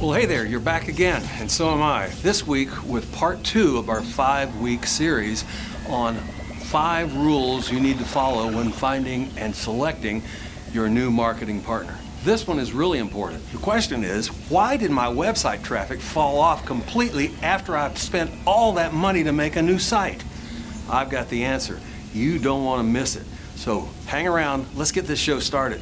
Well, hey there, you're back again, and so am I. This week with part 2 of our 5-week series on 5 rules you need to follow when finding and selecting your new marketing partner. This one is really important. The question is, why did my website traffic fall off completely after I've spent all that money to make a new site? I've got the answer. You don't want to miss it. So hang around, let's get this show started.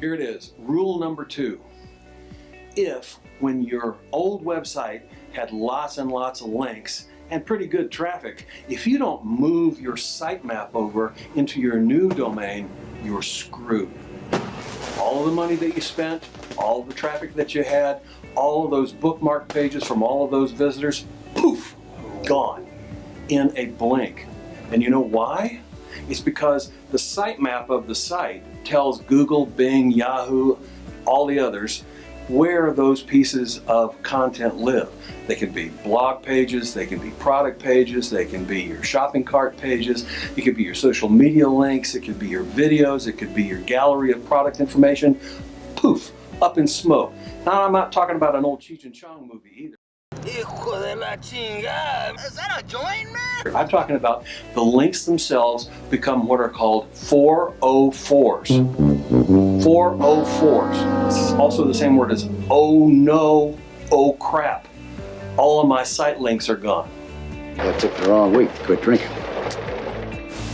Here it is, rule number 2. If, when your old website had lots and lots of links and pretty good traffic, if you don't move your sitemap over into your new domain, you're screwed. All of the money that you spent, all of the traffic that you had, all of those bookmark pages from all of those visitors, poof, gone in a blink. And you know why? It's because the sitemap of the site tells Google, Bing, Yahoo, all the others, where those pieces of content live. They can be blog pages, they can be product pages, they can be your shopping cart pages, it could be your social media links, it could be your videos, it could be your gallery of product information. Poof, up in smoke. Now, I'm not talking about an old Cheech and Chong movie either. Hijo de la chingada. Is that a joint, man? I'm talking about the links themselves become what are called 404s. 404s. This is also the same word as oh no, oh crap. All of my site links are gone. I took the wrong week to quit drinking.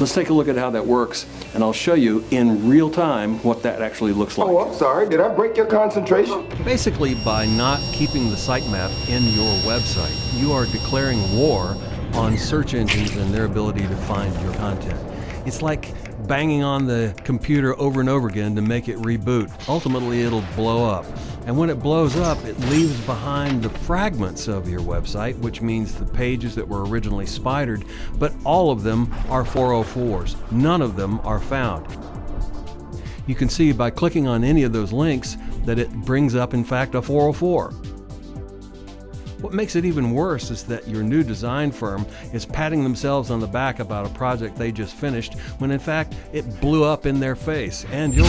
Let's take a look at how that works, and I'll show you in real time what that actually looks like. Oh, I'm sorry. Did I break your concentration? Basically, by not keeping the sitemap in your website, you are declaring war on search engines and their ability to find your content. It's like banging on the computer over and over again to make it reboot. Ultimately, it'll blow up. And when it blows up, it leaves behind the fragments of your website, which means the pages that were originally spidered, but all of them are 404s. None of them are found. You can see by clicking on any of those links that it brings up, in fact, a 404. What makes it even worse is that your new design firm is patting themselves on the back about a project they just finished, when in fact it blew up in their face and yours.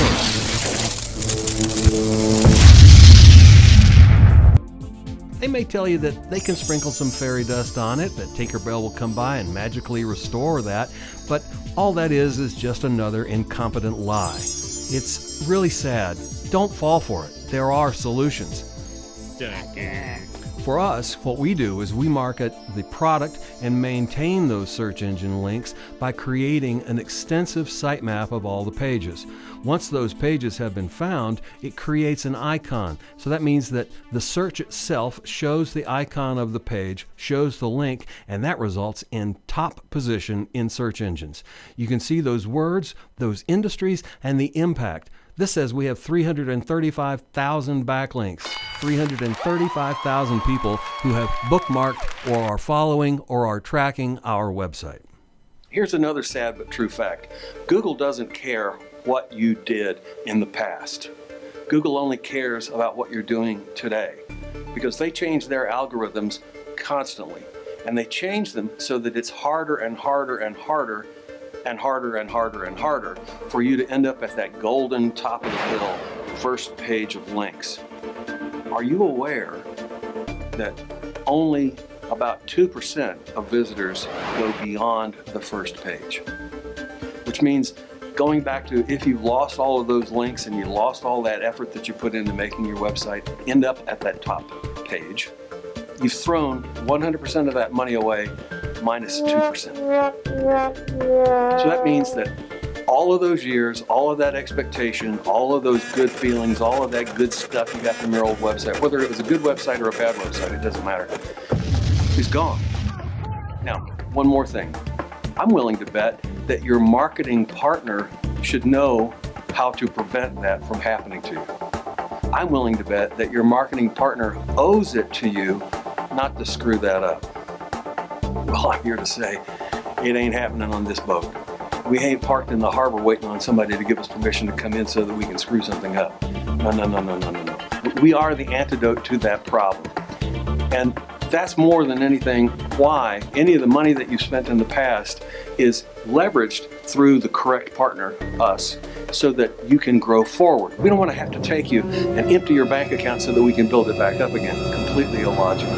They may tell you that they can sprinkle some fairy dust on it, that Tinkerbell will come by and magically restore that, but all that is just another incompetent lie. It's really sad. Don't fall for it. There are solutions. For us, what we do is we market the product and maintain those search engine links by creating an extensive sitemap of all the pages. Once those pages have been found, it creates an icon. So that means that the search itself shows the icon of the page, shows the link, and that results in top position in search engines. You can see those words, those industries, and the impact. This says we have 335,000 backlinks, 335,000 people who have bookmarked or are following or are tracking our website. Here's another sad but true fact. Google doesn't care what you did in the past. Google only cares about what you're doing today, because they change their algorithms constantly, and they change them so that it's harder and harder and harder and harder and harder and harder for you to end up at that golden top of the hill, first page of links. Are you aware that only about 2% of visitors go beyond the first page? Which means, going back to, if you've lost all of those links and you lost all that effort that you put into making your website end up at that top page, you've thrown 100% of that money away minus 2%. So that means that all of those years, all of that expectation, all of those good feelings, all of that good stuff you got from your old website, whether it was a good website or a bad website, it doesn't matter, is gone. Now, one more thing. I'm willing to bet that your marketing partner should know how to prevent that from happening to you. I'm willing to bet that your marketing partner owes it to you not to screw that up. Well, I'm here to say it ain't happening on this boat. We ain't parked in the harbor waiting on somebody to give us permission to come in so that we can screw something up. No. We are the antidote to that problem. And that's more than anything why any of the money that you've spent in the past is leveraged through the correct partner, us, so that you can grow forward. We don't want to have to take you and empty your bank account so that we can build it back up again. Completely illogical.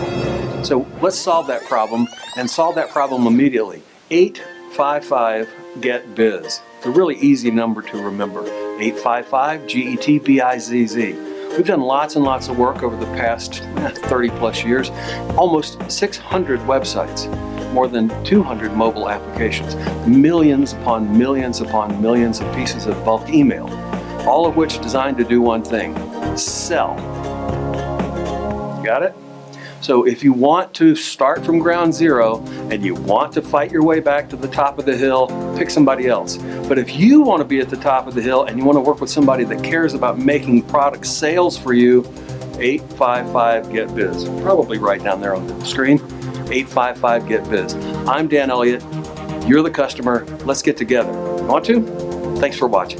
So let's solve that problem, and solve that problem immediately. 855-GET-BIZ. It's a really easy number to remember. 855-GET-BIZZ. We've done lots and lots of work over the past 30 plus years, almost 600 websites, more than 200 mobile applications, millions upon millions upon millions of pieces of bulk email, all of which designed to do one thing: sell. Got it? So if you want to start from ground zero and you want to fight your way back to the top of the hill, pick somebody else. But if you want to be at the top of the hill and you want to work with somebody that cares about making product sales for you, 855-GET-BIZ. Probably right down there on the screen, 855-GET-BIZ. I'm Dan Elliott. You're the customer. Let's get together. Want to? Thanks for watching.